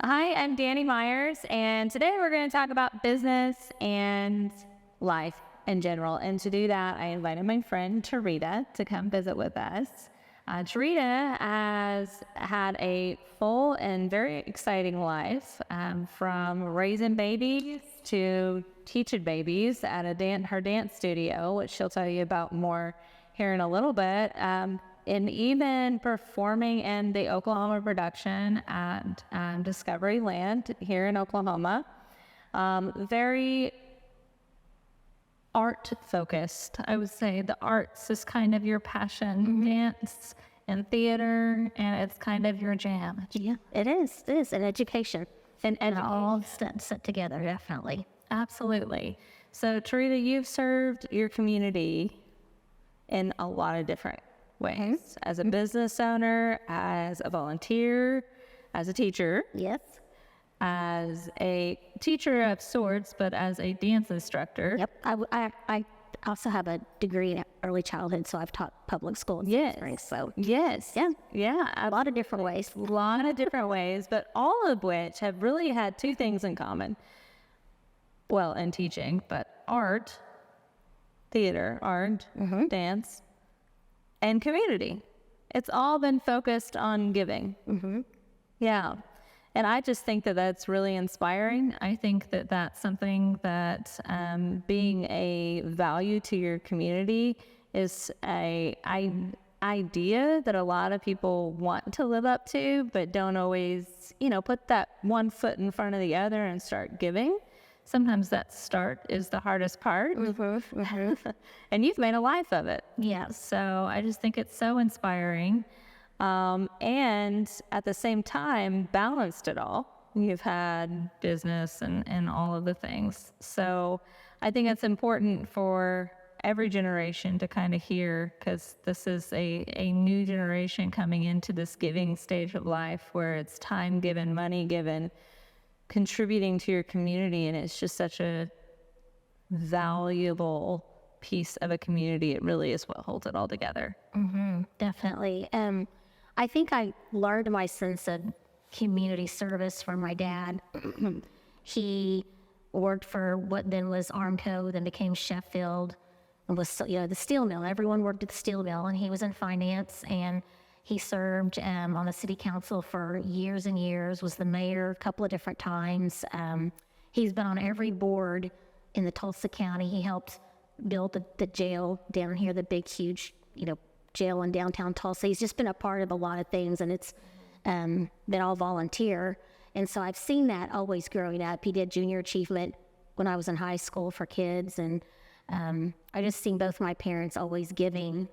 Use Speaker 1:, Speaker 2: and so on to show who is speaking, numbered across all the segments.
Speaker 1: Hi, I'm Danny Myers, and today we're going to talk about business and life in general. And to do that, I invited my friend Tarita to come visit with us. Tarita has had a full and very exciting life, from raising babies to teaching babies at her dance studio, which she'll tell you about more here in a little bit. And even performing in the Oklahoma production at Discovery Land here in Oklahoma. Very art focused, I would say. The arts is kind of your passion, dance and theater, and it's kind of your jam.
Speaker 2: Yeah, it is. It is an education, and all set together, definitely.
Speaker 1: Absolutely. So, Tarita, you've served your community in a lot of different ways. As a business owner, as a volunteer, as a teacher.
Speaker 2: Yes.
Speaker 1: As a teacher of sorts, but as a dance instructor.
Speaker 2: Yep. I also have a degree in early childhood, so I've taught public school.
Speaker 1: Yes.
Speaker 2: So
Speaker 1: Yes.
Speaker 2: yeah, a lot of different ways.
Speaker 1: A lot of different ways, but all of which have really had two things in common. Well, in teaching, but art, theater, art, dance, and community. It's all been focused on giving. Yeah. And I just think that that's really inspiring. I think that that's something that being a value to your community is a idea that a lot of people want to live up to, but don't always, put that one foot in front of the other and start giving. Sometimes that start is the hardest part. And you've made a life of it.
Speaker 2: Yeah.
Speaker 1: So I just think it's so inspiring. And at the same time, balanced it all. You've had business and all of the things. So I think it's important for every generation to kind of hear, because this is a new generation coming into this giving stage of life where it's time given, money given, contributing to your community, and it's just such a valuable piece of a community. It really is what holds it all together.
Speaker 2: Definitely. I think I learned my sense of community service from my dad. He worked for what then was Armco, then became Sheffield, and was the steel mill. Everyone worked at the steel mill, and he was in finance, and he served on the city council for years and years, was the mayor a couple of different times. He's been on every board in the Tulsa County. He helped build the jail down here, the big, huge, jail in downtown Tulsa. He's just been a part of a lot of things, and it's been all volunteer. And so I've seen that always growing up. He did junior achievement when I was in high school for kids, and I just seen both my parents always giving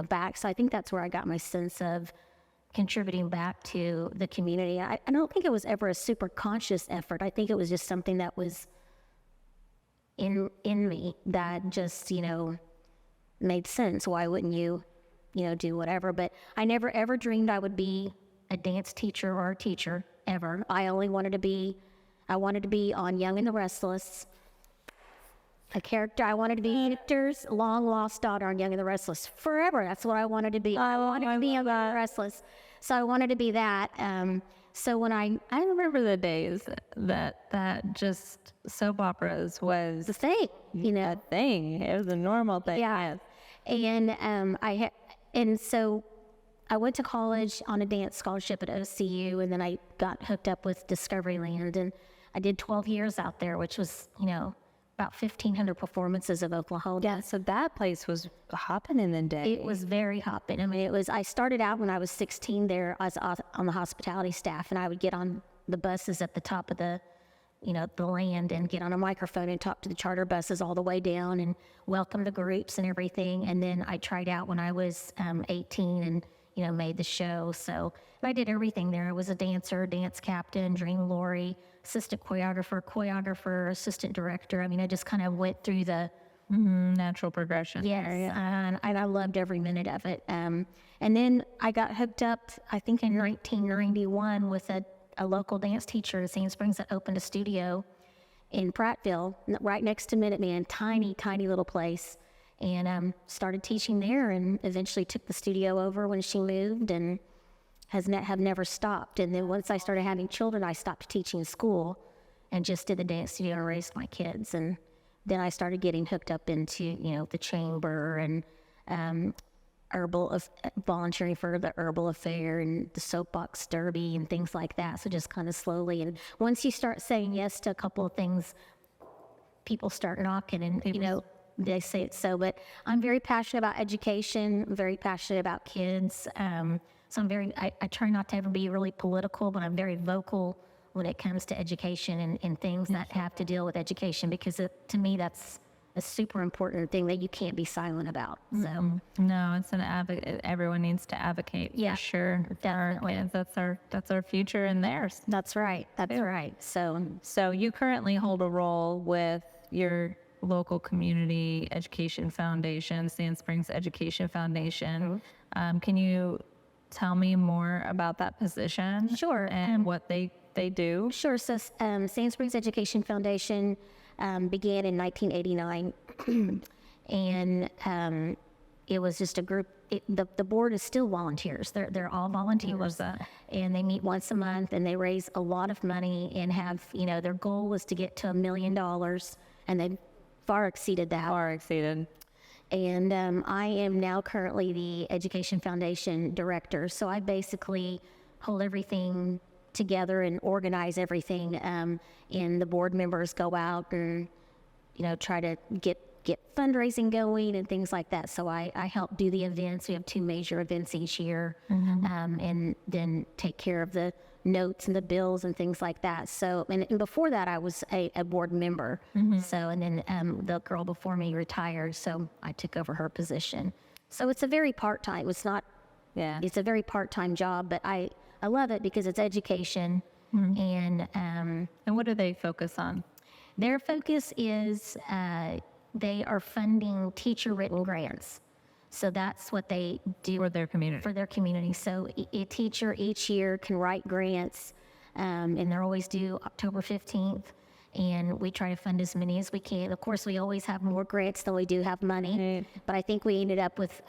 Speaker 2: back. So I think that's where I got my sense of contributing back to the community. I don't think it was ever a super conscious effort. I think it was just something that was in me that just, made sense. Why wouldn't you, do whatever? But I never ever dreamed I would be a dance teacher or a teacher ever. I wanted to be on Young and the Restless. A character. I wanted to be Victor's long lost daughter on Young and the Restless forever. That's what I wanted to be. I wanted to be Young and the Restless. So I wanted to be that. So when I
Speaker 1: remember the days that just soap operas was
Speaker 2: the thing,
Speaker 1: a thing. It was a normal thing.
Speaker 2: Yeah. And so I went to college on a dance scholarship at OCU, and then I got hooked up with Discovery Land, and I did 12 years out there, which was about 1,500 performances of Oklahoma.
Speaker 1: Yeah, so that place was hopping in the day.
Speaker 2: It was very hopping. I mean, I started out when I was 16 there as on the hospitality staff, and I would get on the buses at the top of the land and get on a microphone and talk to the charter buses all the way down and welcome the groups and everything. And then I tried out when I was 18 and, made the show. So I did everything there. I was a dancer, dance captain, dream lorry, assistant choreographer, assistant director. I mean, I just kind of went through the
Speaker 1: natural progression.
Speaker 2: Yes, and I loved every minute of it. And then I got hooked up, I think in 1991 with a local dance teacher in Sand Springs that opened a studio in Prattville, right next to Minuteman, tiny, tiny little place. And started teaching there, and eventually took the studio over when she moved, and have never stopped. And then once I started having children, I stopped teaching school and just did the dance studio and raised my kids. And then I started getting hooked up into, the chamber and volunteering for the herbal affair and the soapbox derby and things like that. So just kind of slowly. And once you start saying yes to a couple of things, people start knocking and, they say it so. But I'm very passionate about education. I'm very passionate about kids. So I try not to ever be really political, but I'm very vocal when it comes to education and things that have to deal with education, because to me, that's a super important thing that you can't be silent about. So
Speaker 1: No, it's an advocate. Everyone needs to advocate for sure.
Speaker 2: Definitely.
Speaker 1: That's our future and theirs.
Speaker 2: That's right. That's right.
Speaker 1: So you currently hold a role with your local community education foundation, Sand Springs Education Foundation. Can you tell me more about that position?
Speaker 2: Sure.
Speaker 1: And what they do?
Speaker 2: Sure. So Sand Springs Education Foundation began in 1989, and it was just a group. The board is still volunteers. They're all volunteers, and they meet once a month, and they raise a lot of money and have their goal was to get to $1 million, and they far exceeded that. And I am now currently the Education Foundation director. So I basically hold everything together and organize everything. And the board members go out and, try to get fundraising going and things like that. So I help do the events. We have 2 major events each year, and then take care of the notes and the bills and things like that. So, and before that, I was a board member. So, and then the girl before me retired, so I took over her position. So it's a very part-time. It's not.
Speaker 1: Yeah.
Speaker 2: It's a very part-time job, but I love it because it's education, and
Speaker 1: what do they focus on?
Speaker 2: their focus is they are funding teacher-written grants. So that's what they do
Speaker 1: For their community.
Speaker 2: for their community. So a teacher each year can write grants, and they're always due October 15th. And we try to fund as many as we can. Of course, we always have more grants than we do have money.
Speaker 1: Right.
Speaker 2: But I think we ended up with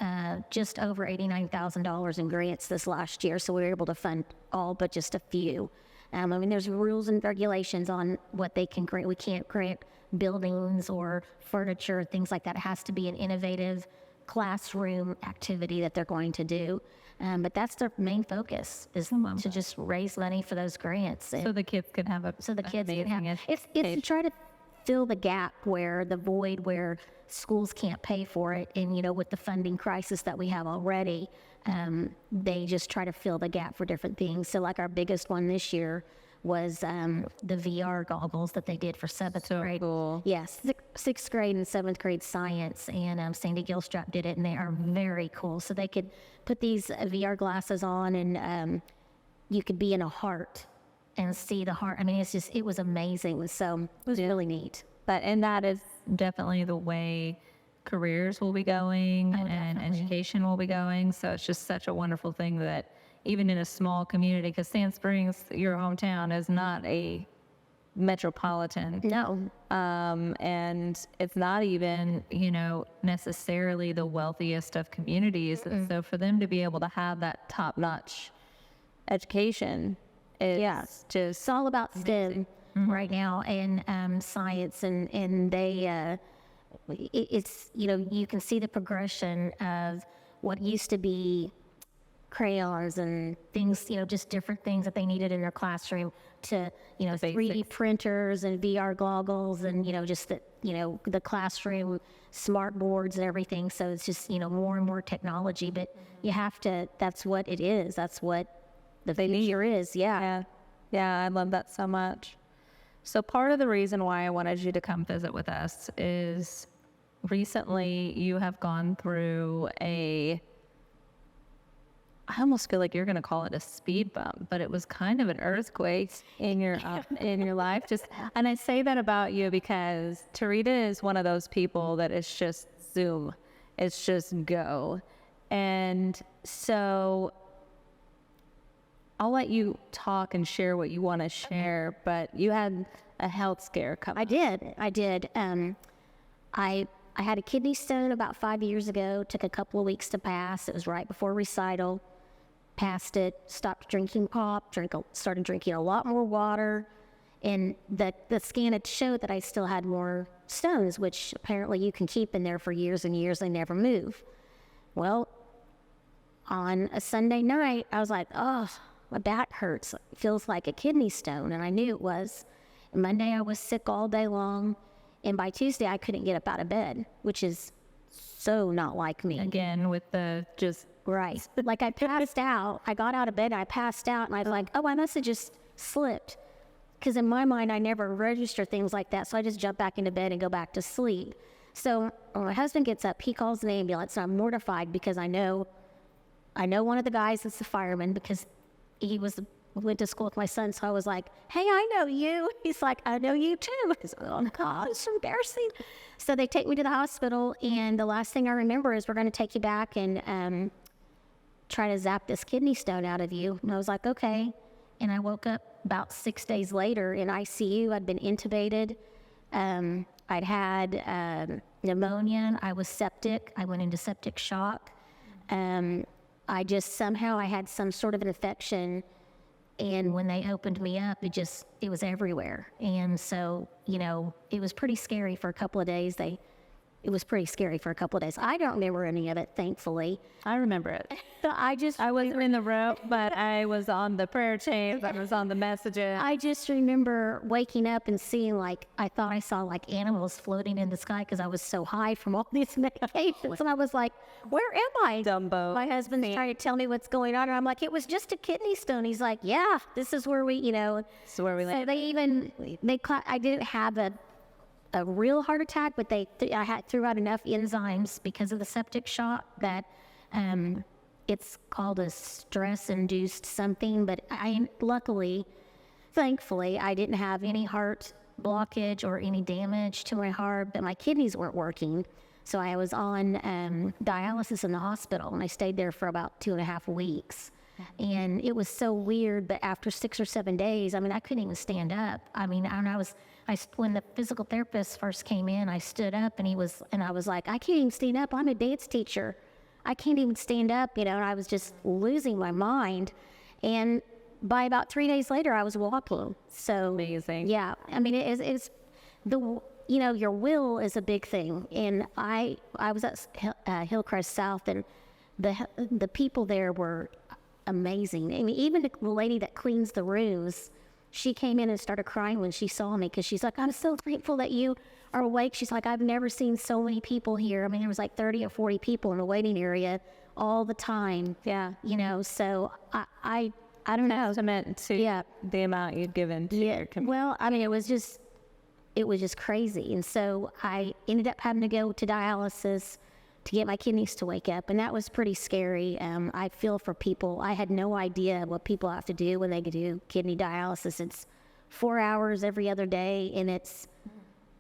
Speaker 2: just over $89,000 in grants this last year. So we were able to fund all but just a few. There's rules and regulations on what they can grant. We can't grant buildings or furniture, things like that. It has to be an innovative classroom activity that they're going to do. But that's their main focus, is to just raise money for those grants.
Speaker 1: So the kids can have
Speaker 2: So the kids can
Speaker 1: amazing
Speaker 2: have, it's to try to fill the gap the void where schools can't pay for it. And, with the funding crisis that we have already, they just try to fill the gap for different things. So like our biggest one this year was the VR goggles that they did for 7th grade.
Speaker 1: Cool.
Speaker 2: Yes, 6th grade and 7th grade science, and Sandy Gilstrap did it, and they are very cool. So they could put these VR glasses on, and you could be in a heart and see the heart. It was amazing. So it was really neat.
Speaker 1: And that is definitely the way careers will be going and education will be going. So it's just such a wonderful thing that even in a small community, because Sand Springs, your hometown, is not a metropolitan.
Speaker 2: No.
Speaker 1: And it's not even, necessarily the wealthiest of communities. And so for them to be able to have that top-notch education is just...
Speaker 2: It's all about STEM right now, and science, and they, it's, you can see the progression of what used to be crayons and things, just different things that they needed in their classroom to, 3D printers and VR goggles and, just the classroom smart boards and everything. So it's just, more and more technology, but you have to, that's what it is. That's what the future is. Yeah.
Speaker 1: Yeah, I love that so much. So part of the reason why I wanted you to come visit with us is recently you have gone through I almost feel like you're going to call it a speed bump, but it was kind of an earthquake in your life. And I say that about you because Tarita is one of those people that is just zoom. It's just go. And so I'll let you talk and share what you want to share, but you had a health scare come up.
Speaker 2: I did. I had a kidney stone about 5 years ago. Took a couple of weeks to pass. It was right before recital. past it, stopped drinking pop, started drinking a lot more water. And the scan had showed that I still had more stones, which apparently you can keep in there for years and years. They never move. Well, on a Sunday night, I was like, oh, my back hurts. It feels like a kidney stone. And I knew it was. And Monday, I was sick all day long. And by Tuesday, I couldn't get up out of bed, which is so not like me.
Speaker 1: Again, with the just...
Speaker 2: Right. Like I passed out. I got out of bed, and I passed out, and I was like, oh, I must have just slipped. Because in my mind, I never register things like that. So I just jump back into bed and go back to sleep. So when my husband gets up, he calls an ambulance. And I'm mortified because I know one of the guys that's the fireman because he went to school with my son. So I was like, hey, I know you. He's like, I know you too. He's like, oh God, it's embarrassing. So they take me to the hospital. And the last thing I remember is we're going to take you back and try to zap this kidney stone out of you. And I was like, okay. And I woke up about 6 days later in ICU. I'd been intubated. I'd had pneumonia. I was septic. I went into septic shock. I had some sort of an infection. And when they opened me up, it was everywhere. And so, it was pretty scary for a couple of days. It was pretty scary for a couple of days. I don't remember any of it, thankfully.
Speaker 1: I remember it.
Speaker 2: I
Speaker 1: wasn't in the room, but I was on the prayer chains. I was on the messages.
Speaker 2: I just remember waking up and seeing, I thought I saw animals floating in the sky because I was so high from all these medications. And I was like, where am I?
Speaker 1: Dumbo.
Speaker 2: My husband's trying to tell me what's going on. And I'm like, it was just a kidney stone. He's like, yeah, this is where we,
Speaker 1: This is where we land.
Speaker 2: So I didn't have a real heart attack, but I threw out enough enzymes because of the septic shock that it's called a stress-induced something. But thankfully, I didn't have any heart blockage or any damage to my heart, but my kidneys weren't working. So I was on dialysis in the hospital, and I stayed there for about 2.5 weeks. And it was so weird, but after 6 or 7 days, I couldn't even stand up. When the physical therapist first came in, I stood up and I was like, I can't even stand up. I'm a dance teacher. I can't even stand up, and I was just losing my mind. And by about 3 days later, I was walking. So
Speaker 1: amazing.
Speaker 2: Yeah. It's your will is a big thing. And I was at Hillcrest South, and the people there were amazing. Even the lady that cleans the rooms, she came in and started crying when she saw me because she's like, I'm so thankful that you are awake. She's like, I've never seen so many people here. There was 30 or 40 people in the waiting area all the time.
Speaker 1: Yeah.
Speaker 2: So I don't know.
Speaker 1: Testament to the amount you've given to your community.
Speaker 2: Well, it was just crazy. And so I ended up having to go to dialysis to get my kidneys to wake up. And that was pretty scary. I feel for people. I had no idea what people have to do when they do kidney dialysis. It's 4 hours every other day, and it's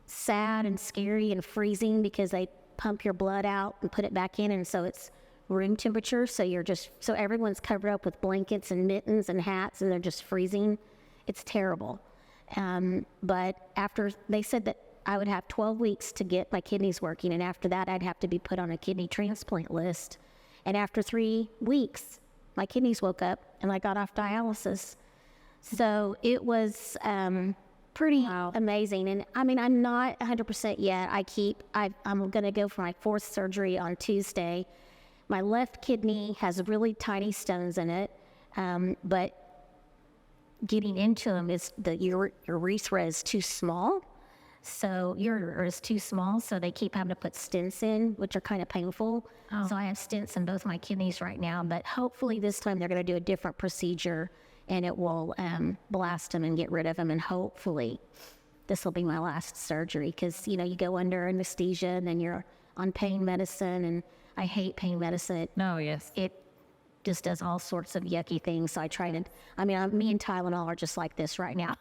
Speaker 2: sad and scary and freezing because they pump your blood out and put it back in. And so it's room temperature. So everyone's covered up with blankets and mittens and hats, and they're just freezing. It's terrible. But after they said that I would have 12 weeks to get my kidneys working, and after that, I'd have to be put on a kidney transplant list. And after 3 weeks, my kidneys woke up, and I got off dialysis. So it was pretty amazing. And I'm not 100% yet. I'm going to go for my 4th surgery on Tuesday. My left kidney has really tiny stones in it, but getting into them is the urethra is too small. So ureter is too small, so they keep having to put stents in, which are kind of painful. Oh. So I have stents in both my kidneys right now, but hopefully this time they're going to do a different procedure, and it will blast them and get rid of them, and hopefully this will be my last surgery because, you go under anesthesia and then you're on pain medicine, and I hate pain medicine. It just does all sorts of yucky things, so I try to, me and Tylenol are just like this right now.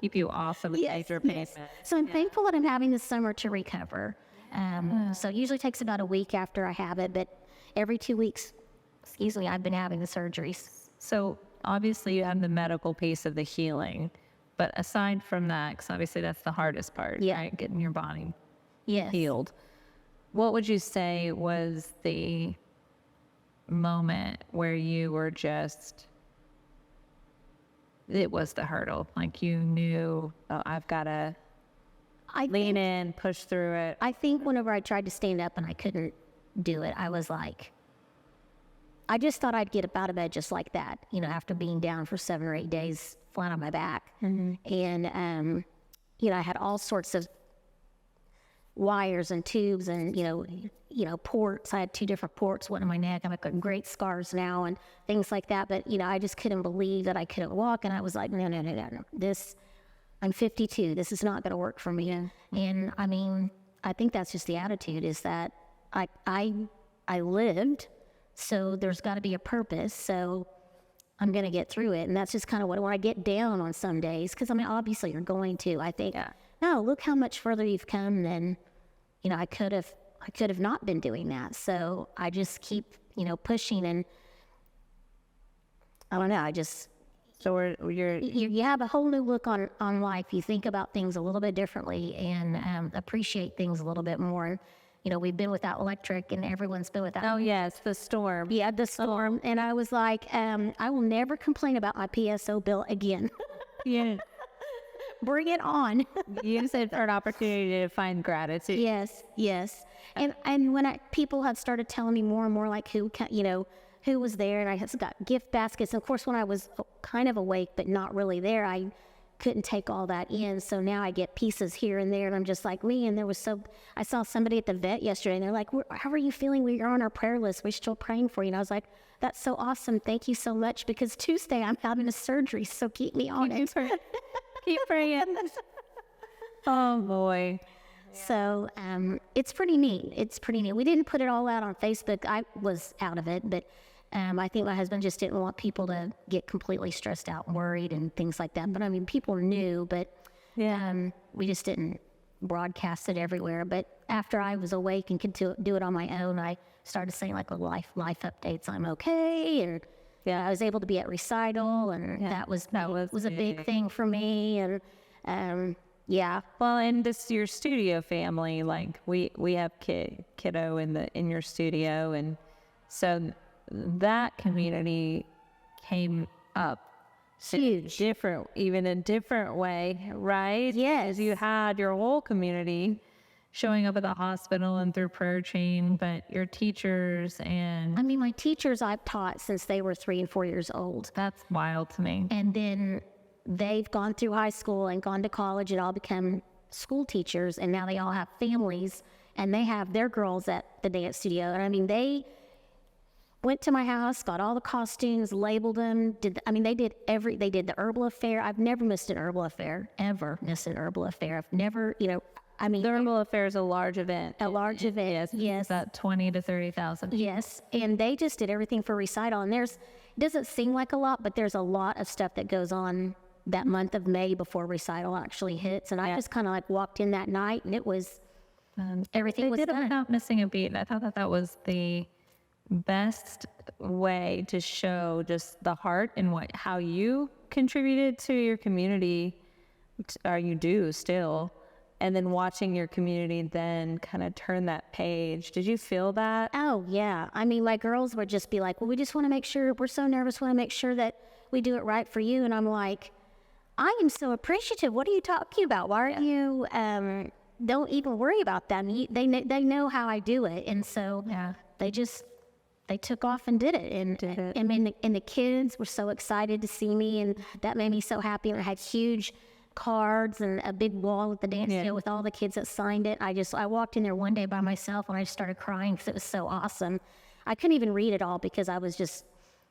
Speaker 1: Keep you off of the major pain.
Speaker 2: So I'm thankful that I'm having this summer to recover. So it usually takes about a week after I have it, but every 2 weeks, I've been having the surgeries.
Speaker 1: So obviously you have the medical piece of the healing, but aside from that, because obviously that's the hardest part, right? Getting your body healed. What would you say was the moment where you were just, it was the hurdle? Like you knew, oh, I've got to
Speaker 2: I
Speaker 1: lean
Speaker 2: think,
Speaker 1: in, push through it.
Speaker 2: I think whenever I tried to stand up and I couldn't do it, I was like, I just thought I'd get up out of bed just like that, you know, after being down for 7 or 8 days flat on my back. And, you know, I had all sorts of wires and tubes and, you know, ports. I had 2 different ports, one in my neck. I've got great scars now and things like that. But, you know, I just couldn't believe that I couldn't walk. And I was like, no. I'm 52. This is not going to work for me.
Speaker 1: Yeah.
Speaker 2: And I mean, I think that's just the attitude is that I lived, so there's got to be a purpose. So I'm going to get through it. And that's just kind of when I get down on some days, because I mean, obviously you're going to, I think, no, look how much further you've come than, you know, I could have not been doing that. So I just keep, you know, pushing and I don't know. I just,
Speaker 1: So
Speaker 2: you have a whole new look on life. You think about things a little bit differently and appreciate things a little bit more. You know, we've been without electric and everyone's been without.
Speaker 1: oh yes, the storm.
Speaker 2: Yeah, the storm. And I was like, I will never complain about my PSO bill again.
Speaker 1: Yeah.
Speaker 2: Bring it on.
Speaker 1: Use it for an opportunity to find gratitude.
Speaker 2: Yes. And when people have started telling me more and more like who was there, and I have got gift baskets. And of course, when I was kind of awake but not really there, I couldn't take all that in. So now I get pieces here and there, and I'm just like, man, I saw somebody at the vet yesterday, and they're like, how are you feeling? We're on our prayer list. We're still praying for you. And I was like, that's so awesome. Thank you so much, because Tuesday I'm having a surgery, so keep me on it.
Speaker 1: Keep praying. Oh boy.
Speaker 2: So it's pretty neat. We didn't put it all out on Facebook. I was out of it, but I think my husband just didn't want people to get completely stressed out and worried and things like that. But I mean, people knew, but we just didn't broadcast it everywhere. But after I was awake and could do it on my own, I started saying like life updates. I'm okay, and I was able to be at recital, and that was a big thing for me. And
Speaker 1: Well, and this your studio family, like we have kiddo in your studio, and so that community came up
Speaker 2: huge.
Speaker 1: even a different way, right?
Speaker 2: Yes.
Speaker 1: You had your whole community showing up at the hospital and through prayer chain, but your teachers and
Speaker 2: I mean, my teachers I've taught since they were 3 and 4 years old.
Speaker 1: that's wild to me.
Speaker 2: And then they've gone through high school and gone to college and all become school teachers, and now they all have families, and they have their girls at the dance studio. And I mean, they went to my house, got all the costumes, labeled them. They did the herbal affair. I've never missed an herbal affair, ever missed an herbal affair. I've never,
Speaker 1: the herbal affair is a large event.
Speaker 2: Yes.
Speaker 1: About 20 to 30,000.
Speaker 2: Yes, and they just did everything for recital. And it doesn't seem like a lot, but there's a lot of stuff that goes on that month of May before recital actually hits. And I just kind of like walked in that night, and it was everything was
Speaker 1: done. They did it without missing a beat, and I thought that was the best way to show just the heart and how you contributed to your community, or you do still. And then watching your community then kind of turn that page. Did you feel that?
Speaker 2: Oh, yeah. I mean, my girls would just be like, well, we just want to make sure, we're so nervous, want to make sure that we do it right for you. And I'm like, I am so appreciative. What are you talking about? Why aren't you, don't even worry about them. They know how I do it. And so they took off and did it. And the kids were so excited to see me, and that made me so happy. And I had huge cards and a big wall at the dance studio with all the kids that signed it. I walked in there one day by myself, and I just started crying because it was so awesome. I couldn't even read it all because I was just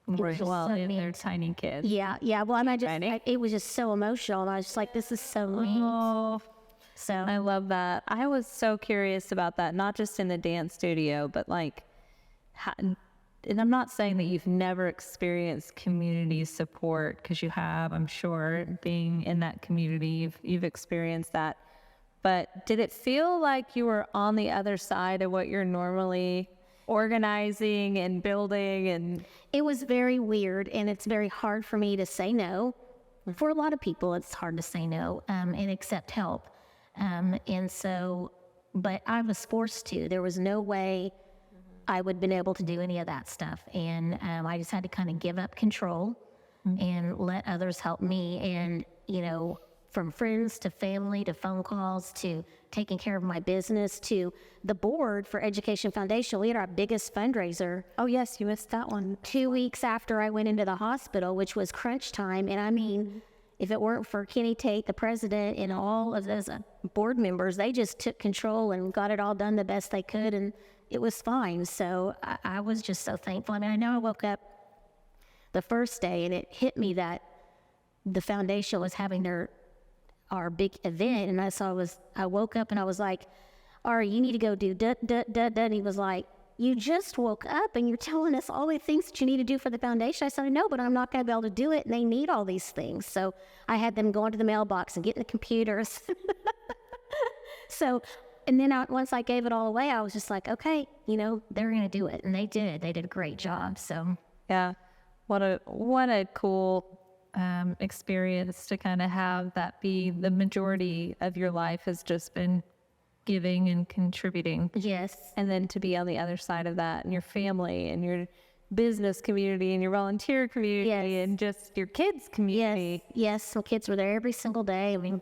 Speaker 1: they're tiny kids.
Speaker 2: Yeah. Well, it was just so emotional, and I was just like, this is so neat.
Speaker 1: Oh, so I love that. I was so curious about that, not just in the dance studio, but like, and I'm not saying that you've never experienced community support, because you have, I'm sure, being in that community, you've experienced that. But did it feel like you were on the other side of what you're normally organizing and building? And
Speaker 2: it was very weird, and it's very hard for me to say no. For a lot of people, it's hard to say no and accept help. And so, but I was forced to. There was no way I would have been able to do any of that stuff. And I just had to kind of give up control and let others help me. And, you know, from friends to family to phone calls to taking care of my business to the board for Education Foundation. We had our biggest fundraiser
Speaker 1: Oh, yes, you missed that one.
Speaker 2: 2 weeks after I went into the hospital, which was crunch time. And I mean, if it weren't for Kenny Tate, the president, and all of those board members, they just took control and got it all done the best they could, and it was fine. So I was just so thankful. I mean, I know I woke up the first day and it hit me that the foundation was having our big event, and I woke up and I was like, Ari, you need to go do da da da da. And he was like, you just woke up and you're telling us all the things that you need to do for the foundation. I said, I know, but I'm not going to be able to do it. And they need all these things. So I had them go into the mailbox and get in the computers. So, and then once I gave it all away, I was just like, okay, you know, they're going to do it. And they did. They did a great job. So
Speaker 1: Yeah. What a cool experience to kind of have that be the majority of your life has just been giving and contributing.
Speaker 2: yes.
Speaker 1: And then to be on the other side of that and your family and your business community and your volunteer community
Speaker 2: Yes.
Speaker 1: and just your kids community.
Speaker 2: Yes, my kids were there every single day. I mean,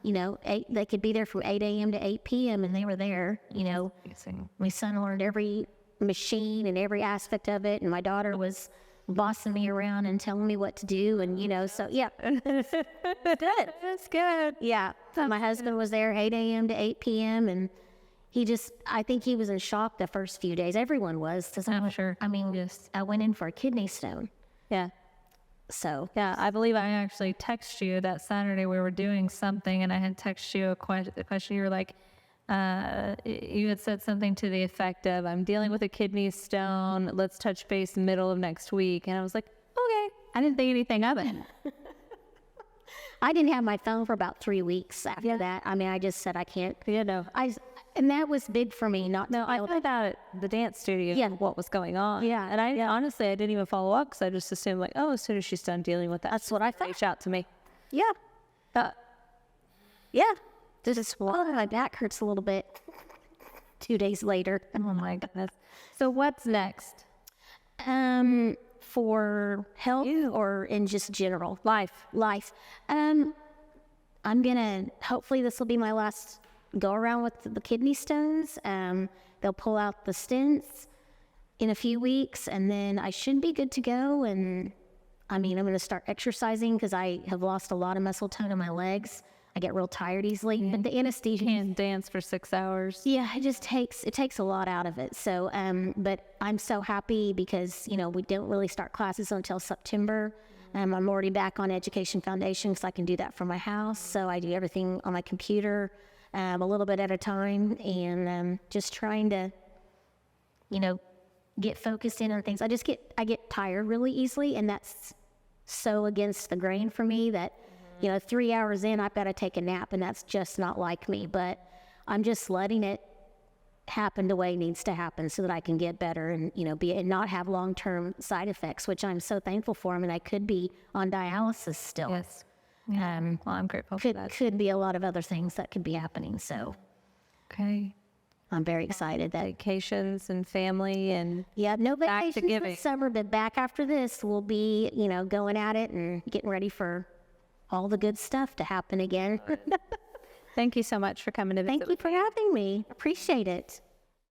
Speaker 2: you know, they could be there from 8 a.m. to 8 p.m. and they were there. You know,
Speaker 1: Amazing.
Speaker 2: my son learned every machine and every aspect of it, and my daughter was bossing me around and telling me what to do. And, you know, so yeah,
Speaker 1: Good. That's good.
Speaker 2: yeah. My husband was there 8 a.m. to 8 p.m. and I think he was in shock the first few days. Everyone was. 'Cause
Speaker 1: I'm sure.
Speaker 2: I mean, I went in for a kidney stone.
Speaker 1: Yeah.
Speaker 2: So
Speaker 1: Yeah, I believe I actually texted you that Saturday we were doing something, and I had texted you a question. You were like, you had said something to the effect of, I'm dealing with a kidney stone. Let's touch base middle of next week. And I was like, okay. I didn't think anything of it.
Speaker 2: I didn't have my phone for about 3 weeks after that. I mean, I just said I can't. And that was big for me. Not
Speaker 1: No, I found out at the dance studio
Speaker 2: Yeah.
Speaker 1: what was going on.
Speaker 2: Yeah.
Speaker 1: And honestly, I didn't even follow up because I just assumed like, oh, as soon as she's done dealing with that,
Speaker 2: That's what I thought.
Speaker 1: reach out to me.
Speaker 2: Yeah,
Speaker 1: Uh,
Speaker 2: yeah. Just my back hurts a little bit. 2 days later.
Speaker 1: oh my goodness. So what's next?
Speaker 2: For health or in just general life. I'm gonna. Hopefully, this will be my last go around with the kidney stones. They'll pull out the stents in a few weeks, and then I should be good to go. And I mean, I'm gonna start exercising because I have lost a lot of muscle tone in my legs. I get real tired easily, but the anesthesia.
Speaker 1: Can't dance for 6 hours.
Speaker 2: Yeah, it takes a lot out of it. So, but I'm so happy because, you know, we don't really start classes until September. I'm already back on Education Foundation because I can do that from my house. So I do everything on my computer, a little bit at a time, and just trying to, you know, get focused in on things. I get tired really easily, and that's so against the grain for me that, you know, 3 hours in, I've got to take a nap, and that's just not like me. But I'm just letting it happen the way it needs to happen so that I can get better and, you know, and not have long-term side effects, which I'm so thankful for. I mean, I could be on dialysis still.
Speaker 1: Yes. Well, I'm grateful for that.
Speaker 2: Could be a lot of other things that could be happening. So
Speaker 1: Okay.
Speaker 2: I'm very excited that,
Speaker 1: Vacations and family and
Speaker 2: yeah, no
Speaker 1: Back to
Speaker 2: vacations
Speaker 1: giving.
Speaker 2: this summer, but back after this, we'll be, you know, going at it and getting ready for all the good stuff to happen again.
Speaker 1: thank you so much for coming to visit.
Speaker 2: Thank you for having me. Appreciate it.